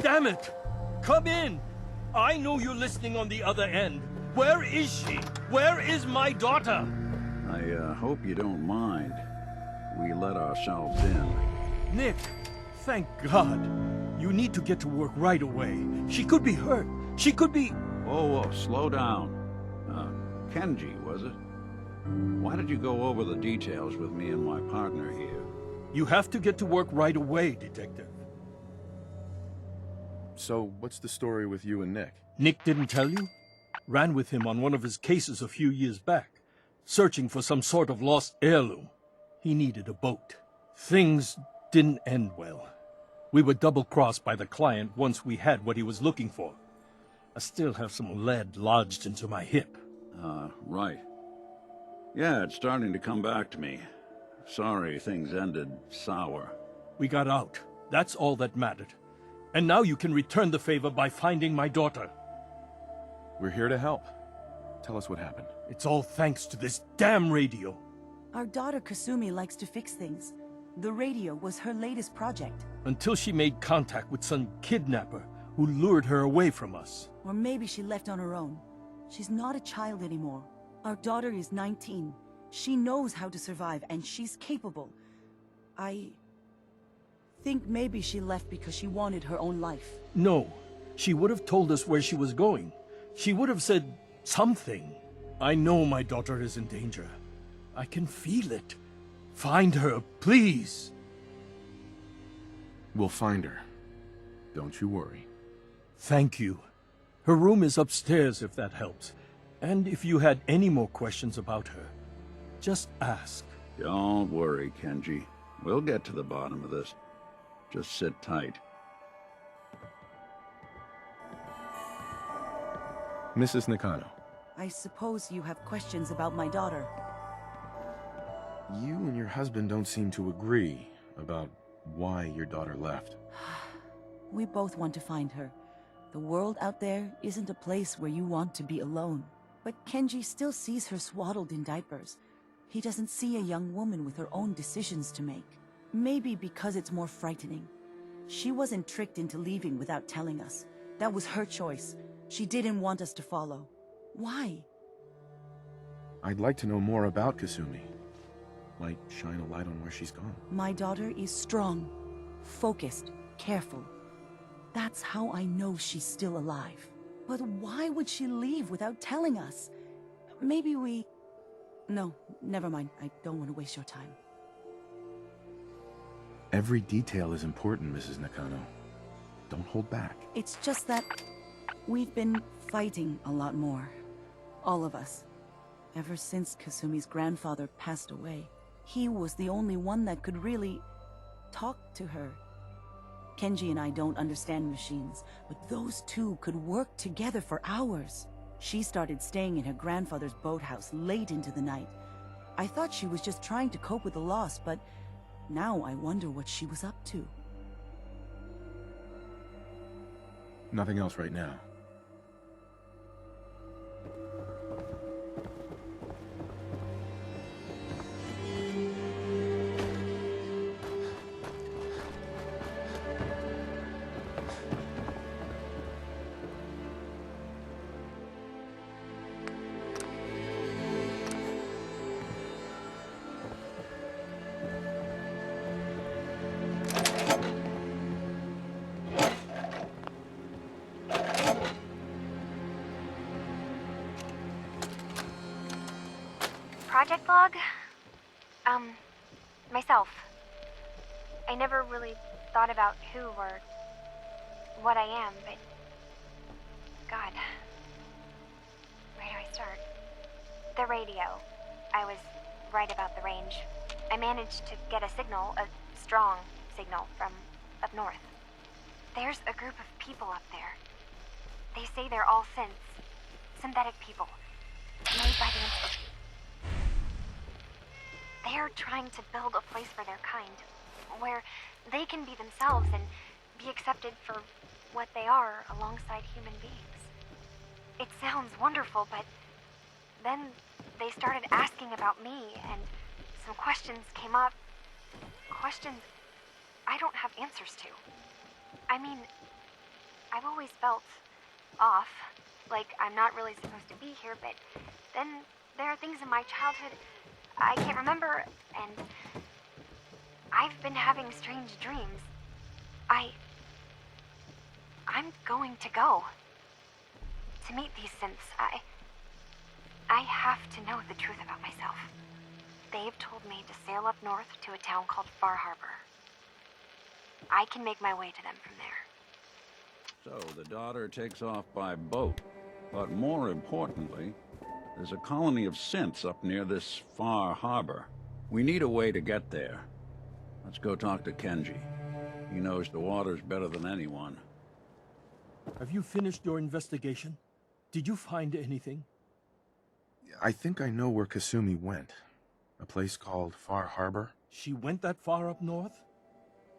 Damn it! Come in! I know you're listening on the other end. Where is she? Where is my daughter? I hope you don't mind. We let ourselves in. Nick, thank God. You need to get to work right away. She could be hurt. She could be... Whoa, slow down. Kenji, was it? Why did you go over the details with me and my partner here? You have to get to work right away, Detective. So, what's the story with you and Nick? Nick didn't tell you? Ran with him on one of his cases a few years back, searching for some sort of lost heirloom. He needed a boat. Things didn't end well. We were double-crossed by the client once we had what he was looking for. I still have some lead lodged into my hip. Right. Yeah, it's starting to come back to me. Sorry things ended sour. We got out. That's all that mattered. And now you can return the favor by finding my daughter. We're here to help. Tell us what happened. It's all thanks to this damn radio. Our daughter Kasumi likes to fix things. The radio was her latest project. Until she made contact with some kidnapper who lured her away from us. Or maybe she left on her own. She's not a child anymore. Our daughter is 19. She knows how to survive, and she's capable. I think maybe she left because she wanted her own life. No, she would have told us where she was going. She would have said something. I know my daughter is in danger. I can feel it. Find her, please. We'll find her. Don't you worry. Thank you. Her room is upstairs if that helps. And if you had any more questions about her, just ask. Don't worry, Kenji. We'll get to the bottom of this. Just sit tight. Mrs. Nakano. I suppose you have questions about my daughter. You and your husband don't seem to agree about why your daughter left. We both want to find her. The world out there isn't a place where you want to be alone. But Kenji still sees her swaddled in diapers. He doesn't see a young woman with her own decisions to make. Maybe because it's more frightening. She wasn't tricked into leaving without telling us. That was her choice. She didn't want us to follow. Why? I'd like to know more about Kasumi. Might shine a light on where she's gone. My daughter is strong, focused, careful. That's how I know she's still alive. But why would she leave without telling us? Maybe we... No, never mind. I don't want to waste your time. Every detail is important, Mrs. Nakano. Don't hold back. It's just that we've been fighting a lot more. All of us. Ever since Kasumi's grandfather passed away. He was the only one that could really talk to her. Kenji and I don't understand machines, but those two could work together for hours. She started staying in her grandfather's boathouse late into the night. I thought she was just trying to cope with the loss, but now I wonder what she was up to. Nothing else right now. Project log? Myself. I never really thought about who or what I am, but... God. Where do I start? The radio. I was right about the range. I managed to get a signal, a strong signal, from up north. There's a group of people up there. They say they're all synths. Synthetic people. Made by the... They're trying to build a place for their kind, where they can be themselves and be accepted for what they are alongside human beings. It sounds wonderful, but then they started asking about me, and some questions came up. Questions I don't have answers to. I mean, I've always felt off, like I'm not really supposed to be here, but then there are things in my childhood I can't remember, and I've been having strange dreams. I'm going to go. To meet these synths, I have to know the truth about myself. They've told me to sail up north to a town called Far Harbor. I can make my way to them from there. So the daughter takes off by boat. But more importantly, there's a colony of synths up near this Far Harbor. We need a way to get there. Let's go talk to Kenji. He knows the waters better than anyone. Have you finished your investigation? Did you find anything? I think I know where Kasumi went. A place called Far Harbor. She went that far up north?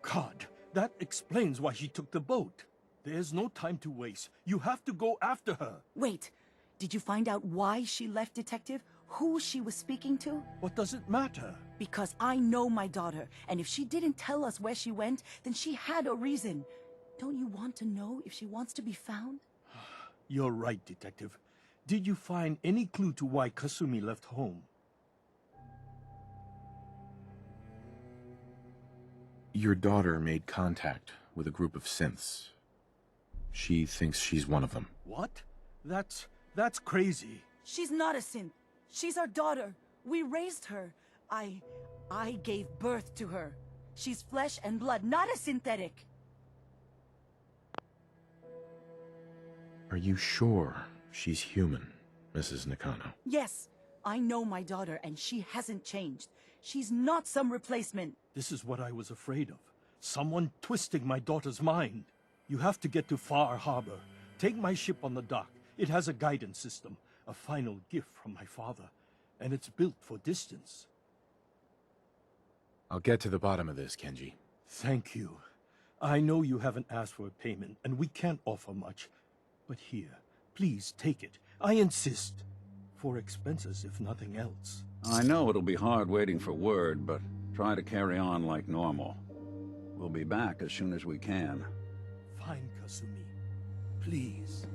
God, that explains why she took the boat. There's no time to waste. You have to go after her. Wait, did you find out why she left, Detective? Who she was speaking to? What does it matter? Because I know my daughter, and if she didn't tell us where she went, then she had a reason. Don't you want to know if she wants to be found? You're right, Detective. Did you find any clue to why Kasumi left home? Your daughter made contact with a group of synths. She thinks she's one of them. What? That's crazy. She's not a synth. She's our daughter. We raised her. I gave birth to her. She's flesh and blood, not a synthetic. Are you sure she's human, Mrs. Nakano? Yes, I know my daughter, and she hasn't changed. She's not some replacement. This is what I was afraid of. Someone twisting my daughter's mind. You have to get to Far Harbor. Take my ship on the dock. It has a guidance system, a final gift from my father, and it's built for distance. I'll get to the bottom of this, Kenji. Thank you. I know you haven't asked for a payment, and we can't offer much. But here, please take it. I insist. For expenses, if nothing else. I know it'll be hard waiting for word, but try to carry on like normal. We'll be back as soon as we can. Fine, Kasumi. Please.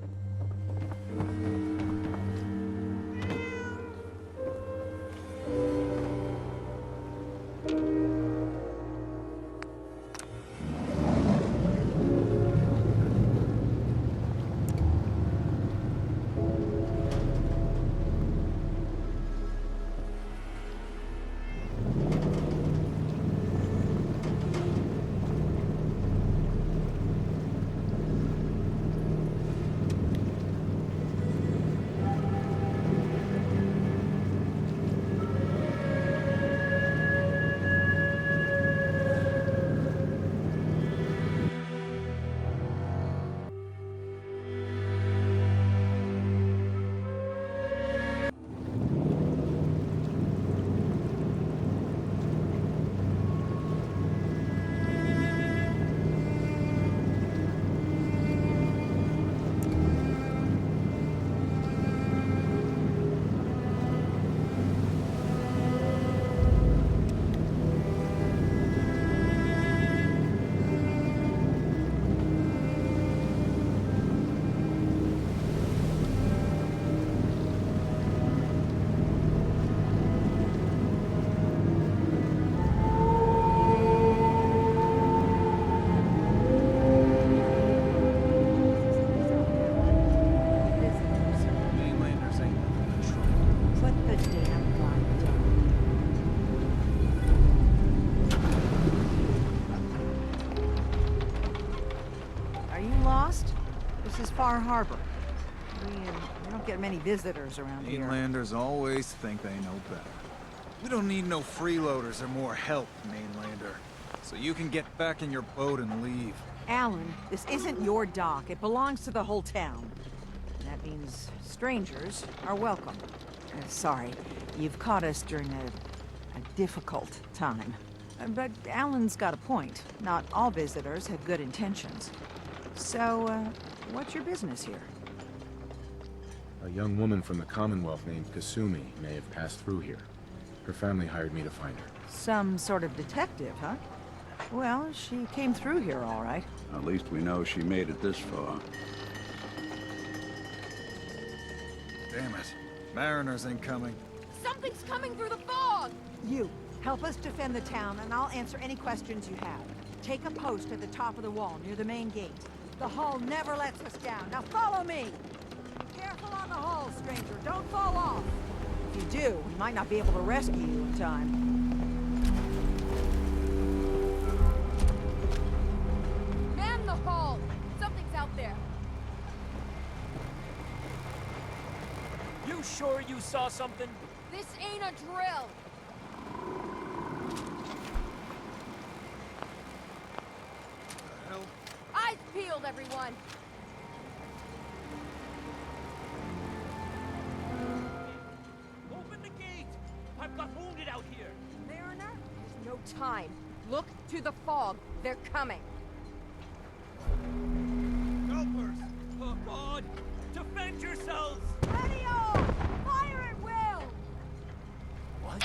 Far Harbor. We don't get many visitors around here. Mainlanders always think they know better. We don't need no freeloaders or more help, Mainlander. So you can get back in your boat and leave. Alan, this isn't your dock. It belongs to the whole town. And that means strangers are welcome. Sorry, you've caught us during a difficult time. But Alan's got a point. Not all visitors have good intentions. So, what's your business here? A young woman from the Commonwealth named Kasumi may have passed through here. Her family hired me to find her. Some sort of detective, huh? Well, she came through here all right. At least we know she made it this far. Damn it. Mariners incoming. Something's coming through the fog! You, help us defend the town, and I'll answer any questions you have. Take a post at the top of the wall, near the main gate. The hull never lets us down. Now follow me! Be careful on the hull, stranger. Don't fall off. If you do, we might not be able to rescue you in time. Man the hull! Something's out there. You sure you saw something? This ain't a drill! The hell? Eyes peeled, everyone! Open the gate! I've got wounded out here! Mariner, there's no time. Look to the fog. They're coming. Helpers! Oh God! Defend yourselves! Ready all! Fire at will! What?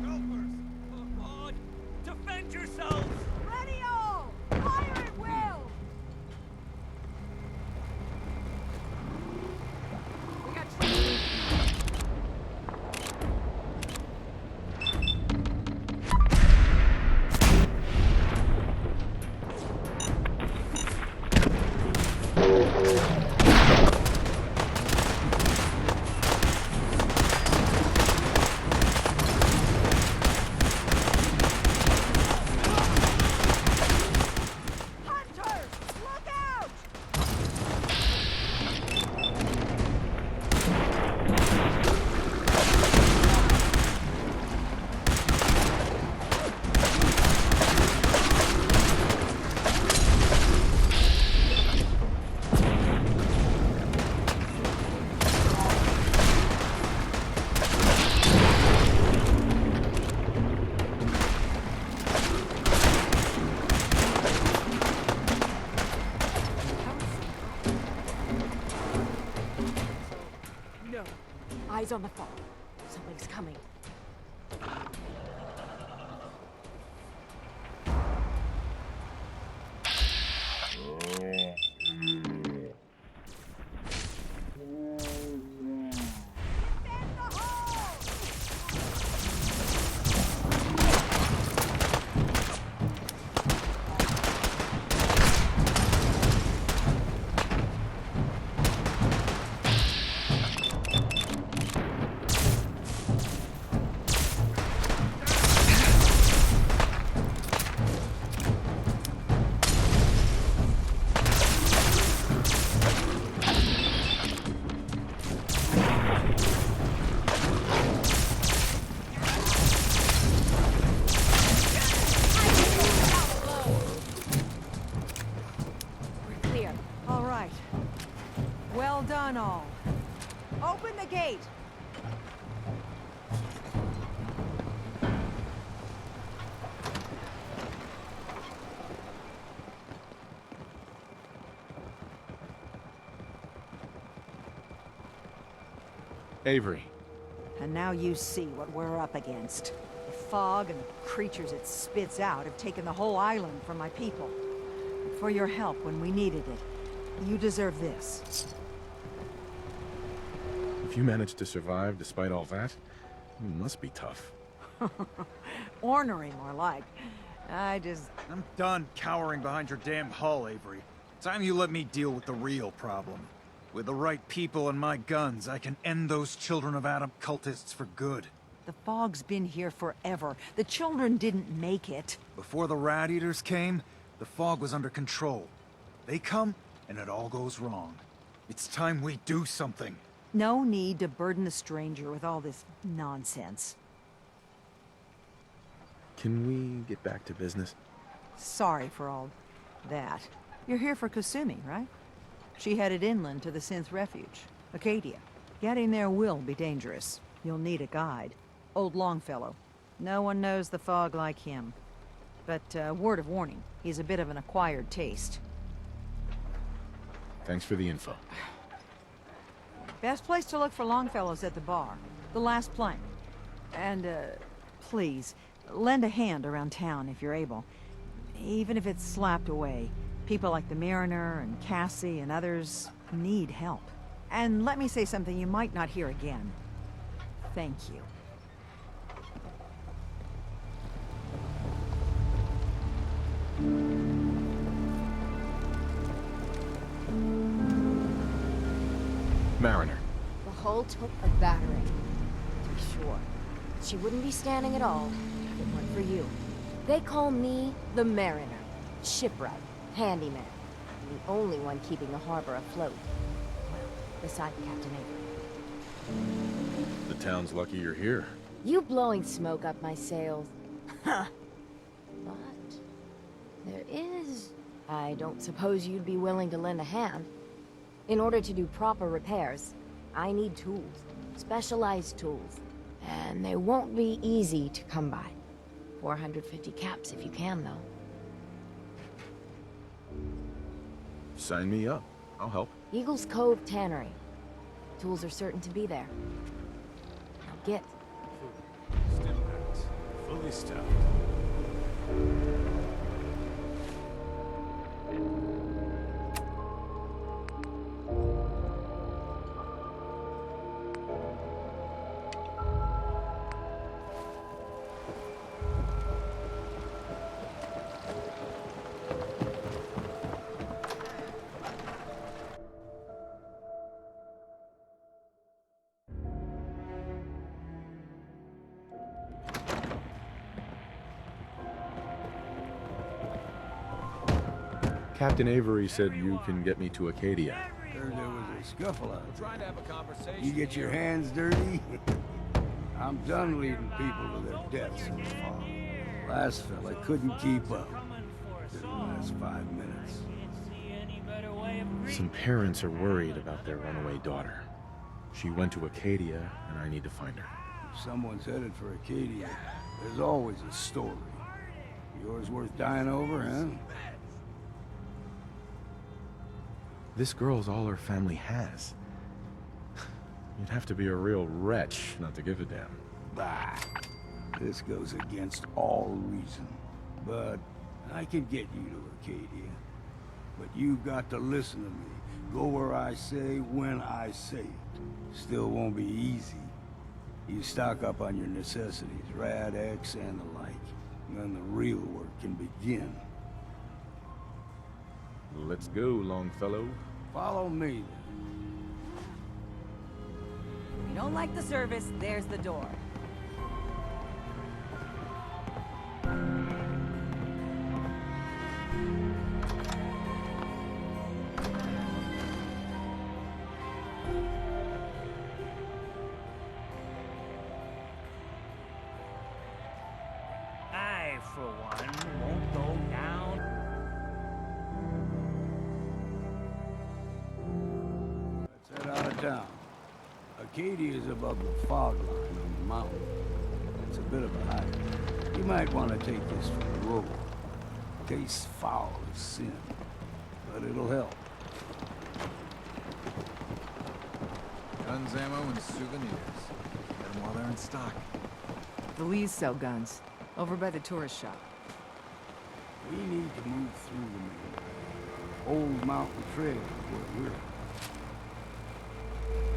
Helpers! Oh God! Defend yourselves! Ready all! Fire at will! We got trouble. Hunters! Look out! No. Eyes on the fog. Something's coming. Defend the hull! We're clear. All right. Well done, all. Open the gate! Avery, And now you see what we're up against. The fog and the creatures it spits out have taken the whole island from my people. And for your help when we needed it, you deserve this. if you managed to survive despite all that, you must be tough. Ornery, more like. I'm done cowering behind your damn hull, Avery. Time you let me deal with the real problem. With the right people and my guns, I can end those Children of Adam cultists for good. The fog's been here forever. The children didn't make it. Before the Rat Eaters came, the fog was under control. They come, and it all goes wrong. It's time we do something. No need to burden the stranger with all this nonsense. Can we get back to business? Sorry for all that. You're here for Kasumi, right? She headed inland to the synth refuge, Acadia. Getting there will be dangerous. You'll need a guide. Old Longfellow. No one knows the fog like him. But, word of warning, he's a bit of an acquired taste. Thanks for the info. Best place to look for Longfellow's at the bar. The last plank. And, please, lend a hand around town if you're able. Even if it's slapped away. People like the Mariner and Cassie and others need help. And let me say something you might not hear again. Thank you. Mariner. The hull took a battering, to be sure. She wouldn't be standing at all if it weren't for you. They call me the Mariner. Shipwright, handyman. The only one keeping the harbor afloat. Well, beside Captain Avery. The town's lucky you're here. You blowing smoke up my sails. Huh. But there is... I don't suppose you'd be willing to lend a hand. In order to do proper repairs, I need tools. Specialized tools. And they won't be easy to come by. 450 caps if you can, though. Sign me up. I'll help. Eagle's Cove Tannery. Tools are certain to be there. Now get. Still at. Fully staffed. Captain Avery said you can get me to Acadia. Heard there was a scuffle out there. Trying to have a conversation. You get your hands dirty? I'm done leading people to their deaths in the fog. Last fella couldn't keep up. Didn't last 5 minutes. Some parents are worried about their runaway daughter. She went to Acadia, and I need to find her. If someone's headed for Acadia, there's always a story. Yours worth dying over, huh? This girl's all her family has. You'd have to be a real wretch not to give a damn. Bah! This goes against all reason. But I can get you to Acadia. But you've got to listen to me. Go where I say, when I say it. Still won't be easy. You stock up on your necessities, Rad X and the like. Then the real work can begin. Let's go, Longfellow. Follow me, then. If you don't like the service, there's the door. I, for one, won't go down. Let's head out of town. Acadia is above the fog line on the mountain. It's a bit of a hike. You might want to take this for the road. Tastes foul as sin, but it'll help. Guns, ammo, and souvenirs. Get them while they're in stock. The Lees sell guns. Over by the tourist shop. We need to move through the main Old Mountain Trail is where we're at.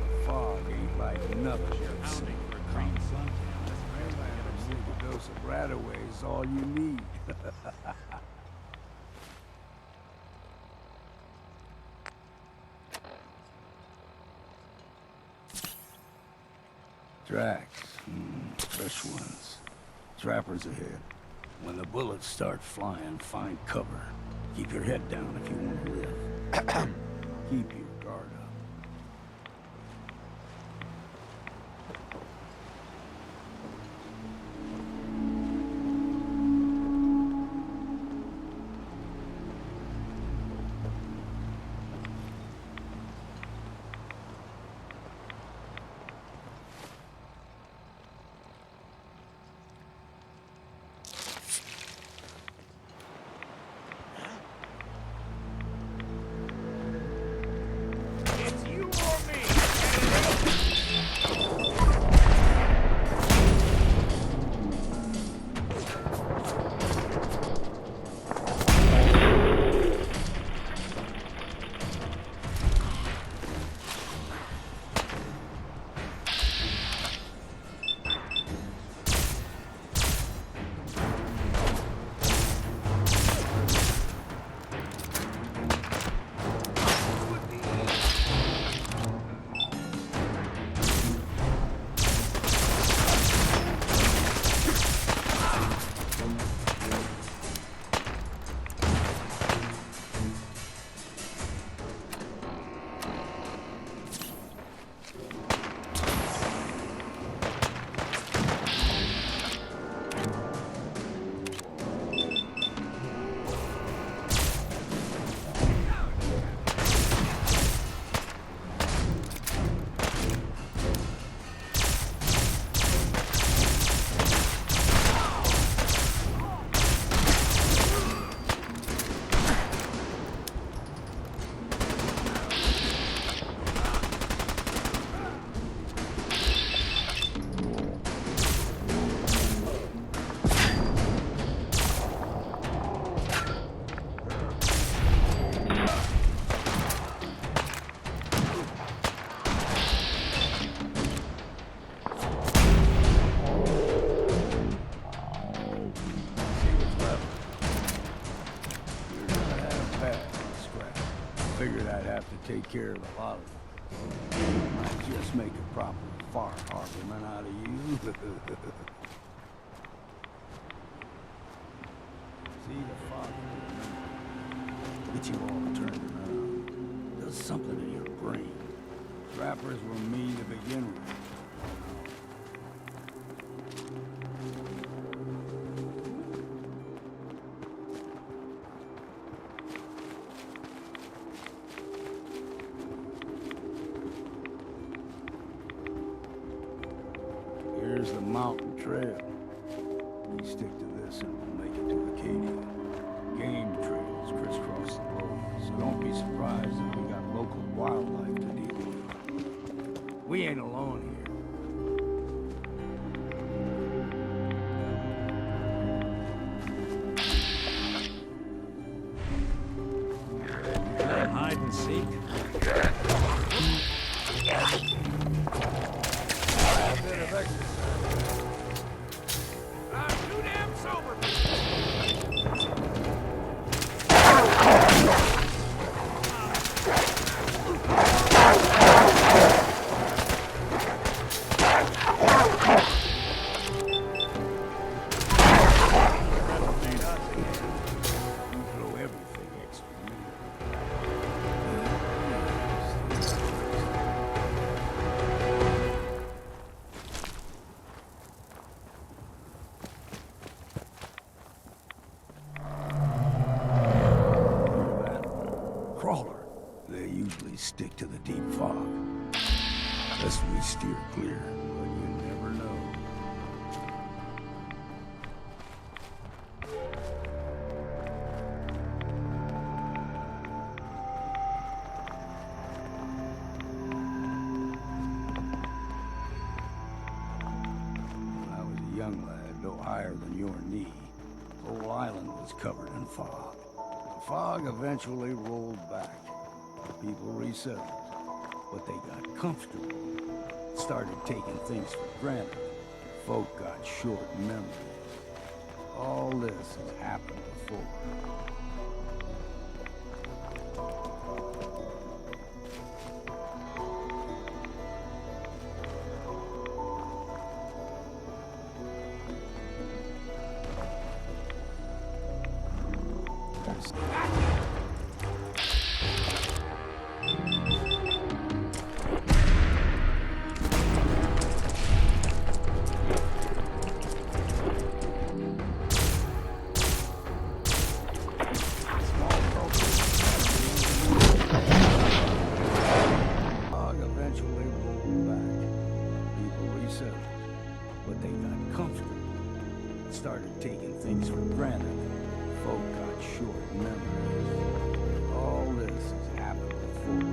The fog ain't like nothing you've seen. A dose of Radaway is all you need. Tracks. Fresh ones. Trappers ahead. When the bullets start flying, find cover. Keep your head down if you want to live. Keep your guard up. care of a lot of them. Might just make a proper far harborman out of you. See the fog? Get you all turned around. Does something in your brain. Trappers were mean to begin with. Here's the mountain trail. We stick to this and we'll make it to Acadia. Game trails crisscross the road, so don't be surprised if we got local wildlife to deal with. We ain't alone here. Hide and seek. A bit of exercise. I'm too damn sober. Throw everything extra. Crawler. They usually stick to the deep fog. Lest we steer clear, but you never know. When I was a young lad, no higher than your knee, the whole island was covered in fog. The fog eventually rolled back. People resettled, but they got comfortable. Started taking things for granted. Folk got short memories. All this has happened before. Fog eventually rolled back. People resettled, but they got comfortable. Started taking things for granted. Folk got short memories. All this has happened before.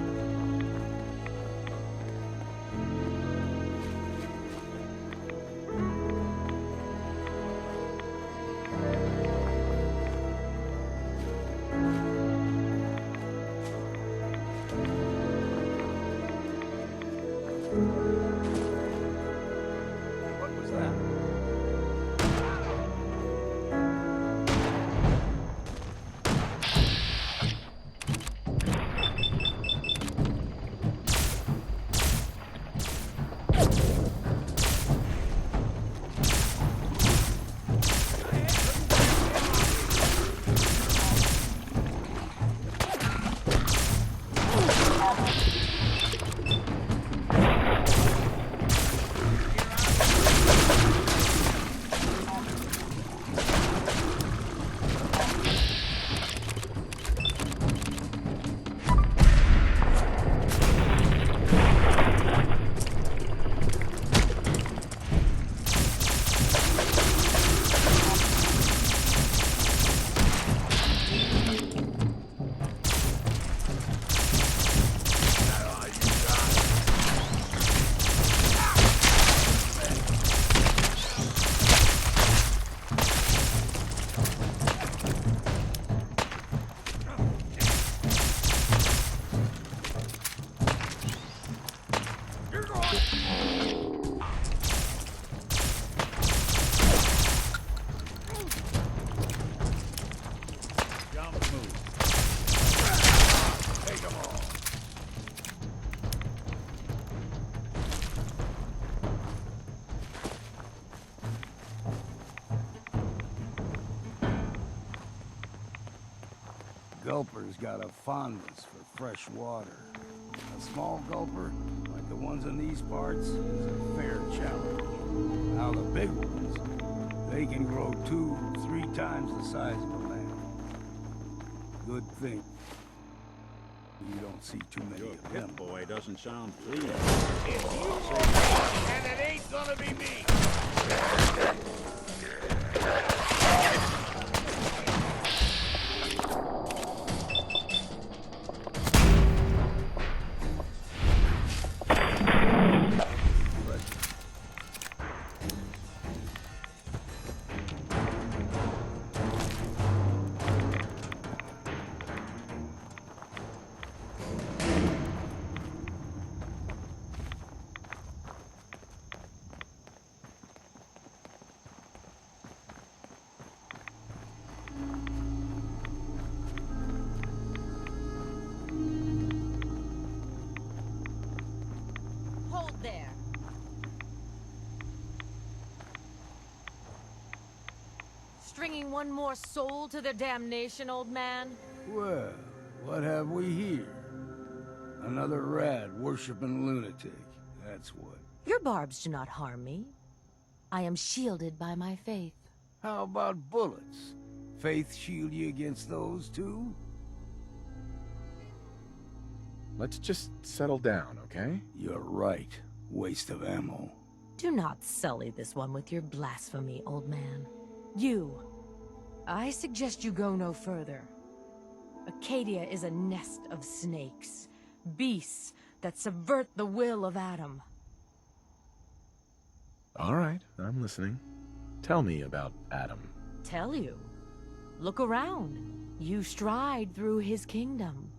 What was that? gulper's got a fondness for fresh water. A small gulper, like the ones in these parts, is a fair challenge. Now the big ones, they can grow 2-3 times the size of a man. Good thing you don't see too many Your of them. pit boy doesn't sound pleased. And it ain't gonna be me. Hold there. Stringing one more soul to their damnation, old man? Well, what have we here? Another rad worshipping lunatic, that's what. Your barbs do not harm me. I am shielded by my faith. How about bullets? Faith shield you against those too? Let's just settle down, okay? You're right. Waste of ammo. Do not sully this one with your blasphemy, old man. You. I suggest you go no further. Acadia is a nest of snakes. Beasts that subvert the will of Adam. All right, I'm listening. Tell me about Adam. Tell you. Look around. You stride through his kingdom.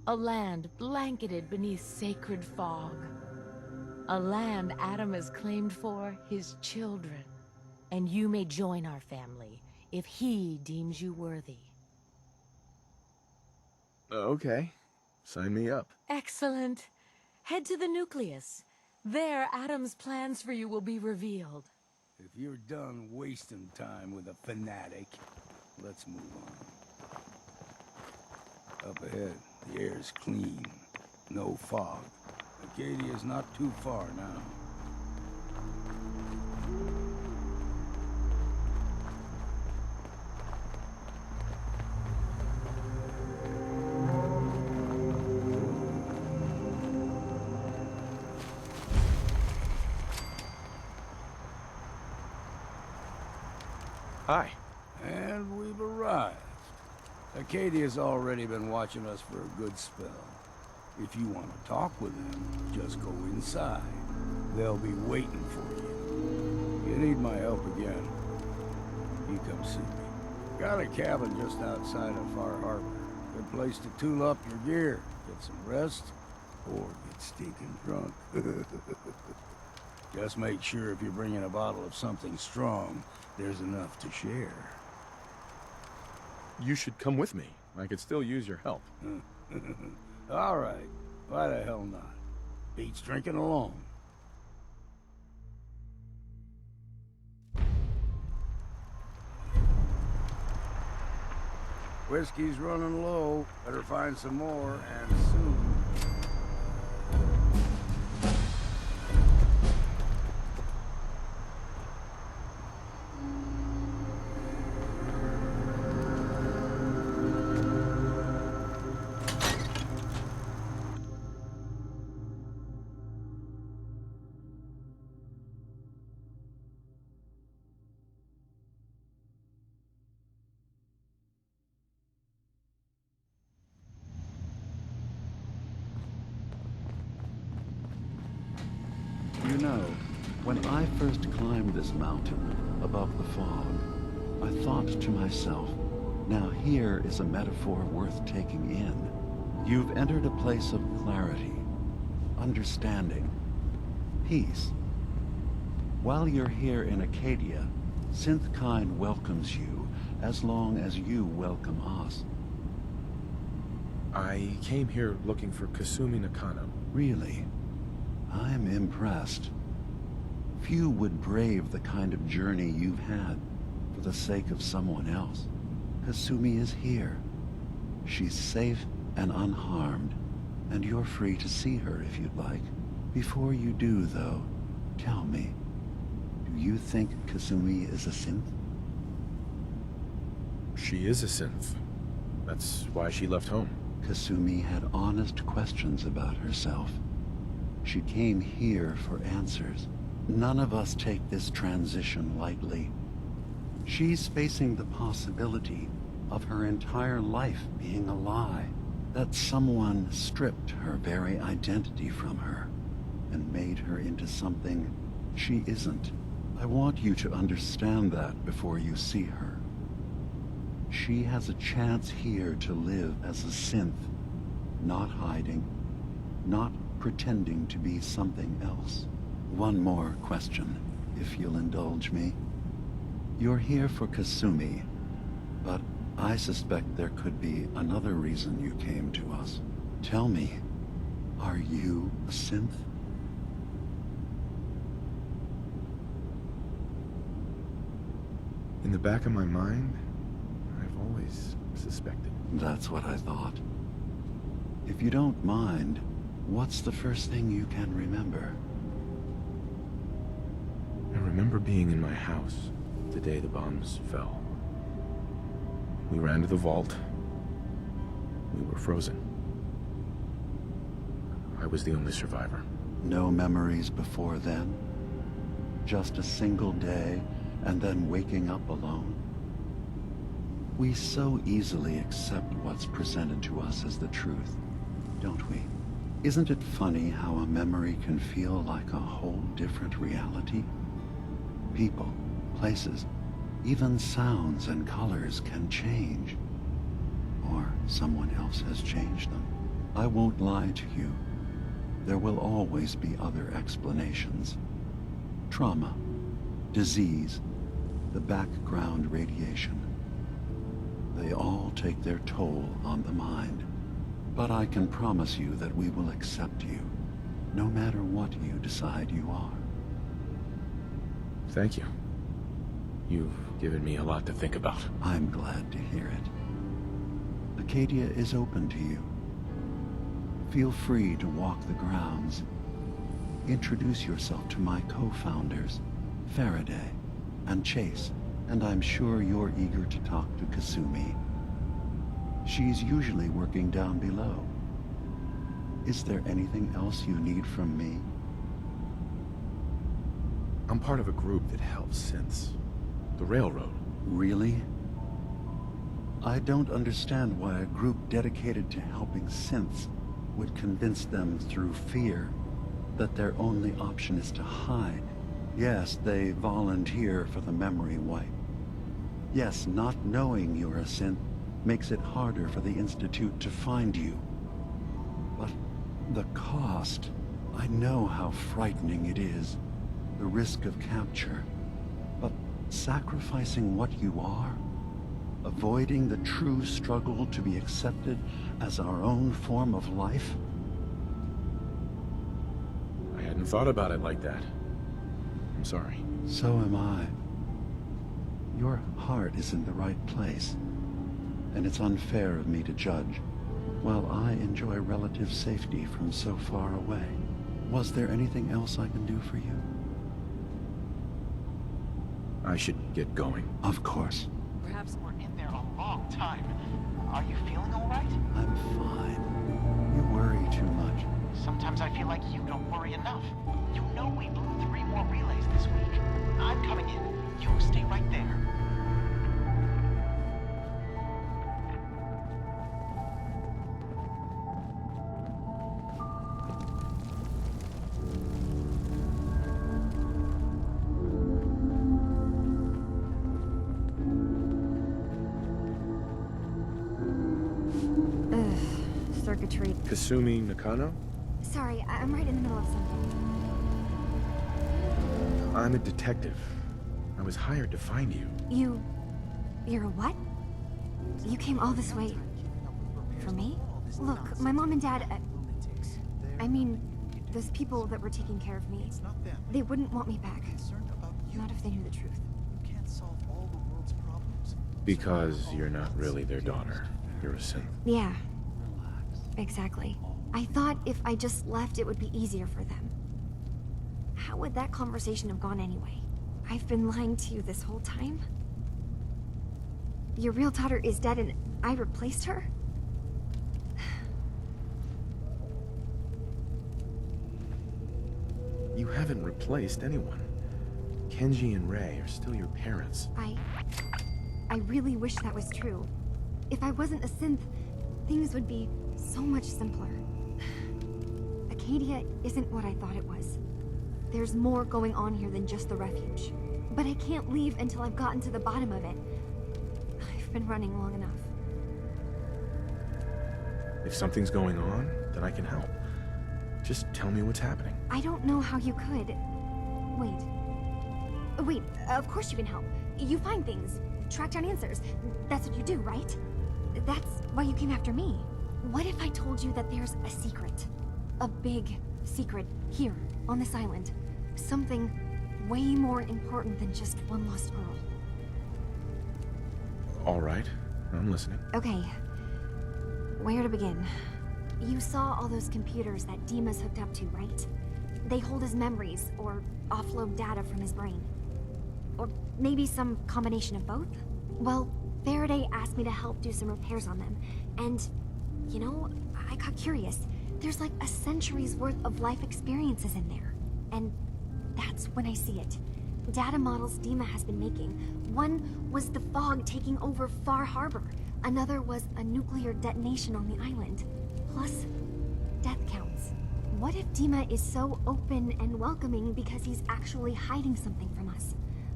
A land blanketed beneath sacred fog. A land Adam has claimed for his children. And you may join our family if he deems you worthy. Okay, sign me up. Excellent. Head to the nucleus. There, Adam's plans for you will be revealed. If you're done wasting time with a fanatic, let's move on. Up ahead, the air's clean. No fog. Acadia's not too far now. Hi. And we've arrived. Acadia's already been watching us for a good spell. If you want to talk with them, just go inside. They'll be waiting for you. You need my help again, you come see me. Got a cabin just outside of Far Harbor. Good place to tool up your gear, get some rest, or get stinking drunk. Just make sure if you're bringing a bottle of something strong, there's enough to share. You should come with me. I could still use your help. All right. Why the hell not? Beats drinking alone. Whiskey's running low. Better find some more, and soon. You know, when I first climbed this mountain above the fog, I thought to myself, now here is a metaphor worth taking in. You've entered a place of clarity, understanding, peace. While you're here in Acadia, Synthkind welcomes you as long as you welcome us. I came here looking for Kasumi Nakano. Really? I'm impressed. Few would brave the kind of journey you've had for the sake of someone else. Kasumi is here. She's safe and unharmed, and you're free to see her if you'd like. Before you do, though, tell me, do you think Kasumi is a synth? She is a synth. That's why she left home. Kasumi had honest questions about herself. She came here for answers. None of us take this transition lightly. She's facing the possibility of her entire life being a lie, that someone stripped her very identity from her and made her into something she isn't. I want you to understand that before you see her. She has a chance here to live as a synth, not hiding, not pretending to be something else. One more question, if you'll indulge me. You're here for Kasumi, but I suspect there could be another reason you came to us. Tell me, are you a synth? In the back of my mind, I've always suspected. That's what I thought. If you don't mind, what's the first thing you can remember? I remember being in my house the day the bombs fell. We ran to the vault. We were frozen. I was the only survivor. No memories before then? Just a single day, and then waking up alone? We so easily accept what's presented to us as the truth, don't we? Isn't it funny how a memory can feel like a whole different reality? People, places, even sounds and colors can change. Or someone else has changed them. I won't lie to you. There will always be other explanations. Trauma, disease, the background radiation. They all take their toll on the mind. But I can promise you that we will accept you, no matter what you decide you are. Thank you. You've given me a lot to think about. I'm glad to hear it. Acadia is open to you. Feel free to walk the grounds. Introduce yourself to my co-founders, Faraday and Chase, and I'm sure you're eager to talk to Kasumi. She's usually working down below. Is there anything else you need from me? I'm part of a group that helps synths. The Railroad. Really? I don't understand why a group dedicated to helping synths would convince them through fear that their only option is to hide. Yes, they volunteer for the memory wipe. Yes, not knowing you're a synth makes it harder for the Institute to find you. But the cost, I know how frightening it is. The risk of capture. But sacrificing what you are, avoiding the true struggle to be accepted as our own form of life? I hadn't thought about it like that. I'm sorry. So am I. Your heart is in the right place, and it's unfair of me to judge, while I enjoy relative safety from so far away. Was there anything else I can do for you? I should get going. Of course. Perhaps we're in there a long time. Are you feeling all right? I'm fine. You worry too much. Sometimes I feel like you don't worry enough. You know we blew 3 more relays this week. I'm coming in. You stay right there. Circuitry. Kasumi Nakano? Sorry, I'm right in the middle of something. I'm a detective. I was hired to find you. You're a what? You came all this way for me? Look, my mom and dad, I mean, those people that were taking care of me, they wouldn't want me back. Not if they knew the truth. Because you're not really their daughter. you're a synth. Yeah. Exactly. I thought if I just left, it would be easier for them. How would that conversation have gone anyway? I've been lying to you this whole time? Your real daughter is dead and I replaced her? You haven't replaced anyone. Kenji and Rei are still your parents. I really wish that was true. If I wasn't a synth, things would be so much simpler. Acadia isn't what I thought it was. There's more going on here than just the refuge. But I can't leave until I've gotten to the bottom of it. I've been running long enough. If something's going on, then I can help. Just tell me what's happening. I don't know how you could. Wait, of course you can help. You find things, track down answers. That's what you do, right? That's why you came after me. What if I told you that there's a secret? A big secret here, on this island. Something way more important than just one lost girl. All right, I'm listening. Okay. Where to begin? You saw all those computers that Dima's hooked up to, right? They hold his memories, or offload data from his brain. Or maybe some combination of both? Well, Faraday asked me to help do some repairs on them, and, you know, I got curious. There's like a century's worth of life experiences in there. And that's when I see it. Data models Dima has been making. One was the fog taking over Far Harbor. Another was a nuclear detonation on the island. Plus, death counts. What if Dima is so open and welcoming because he's actually hiding something from us?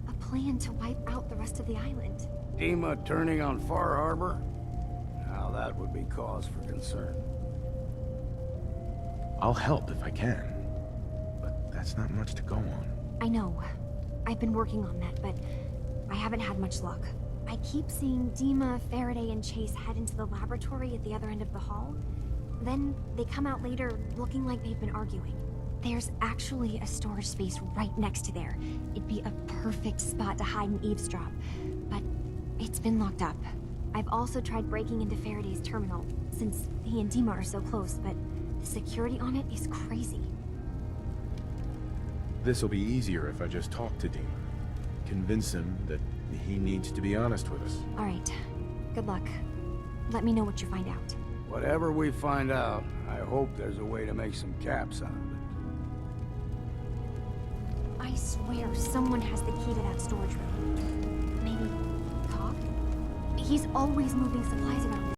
A plan to wipe out the rest of the island. Dima turning on Far Harbor? Now that would be cause for concern. I'll help if I can. But that's not much to go on. I know. I've been working on that, but I haven't had much luck. I keep seeing Dima, Faraday, and Chase head into the laboratory at the other end of the hall. Then they come out later looking like they've been arguing. There's actually a storage space right next to there. It'd be a perfect spot to hide and eavesdrop. But it's been locked up. I've also tried breaking into Faraday's terminal, since he and Dima are so close, but the security on it is crazy. This'll be easier if I just talk to Dima. Convince him that he needs to be honest with us. All right. Good luck. Let me know what you find out. Whatever we find out, I hope there's a way to make some caps out of it. I swear someone has the key to that storage room. Maybe Cobb? He's always moving supplies around.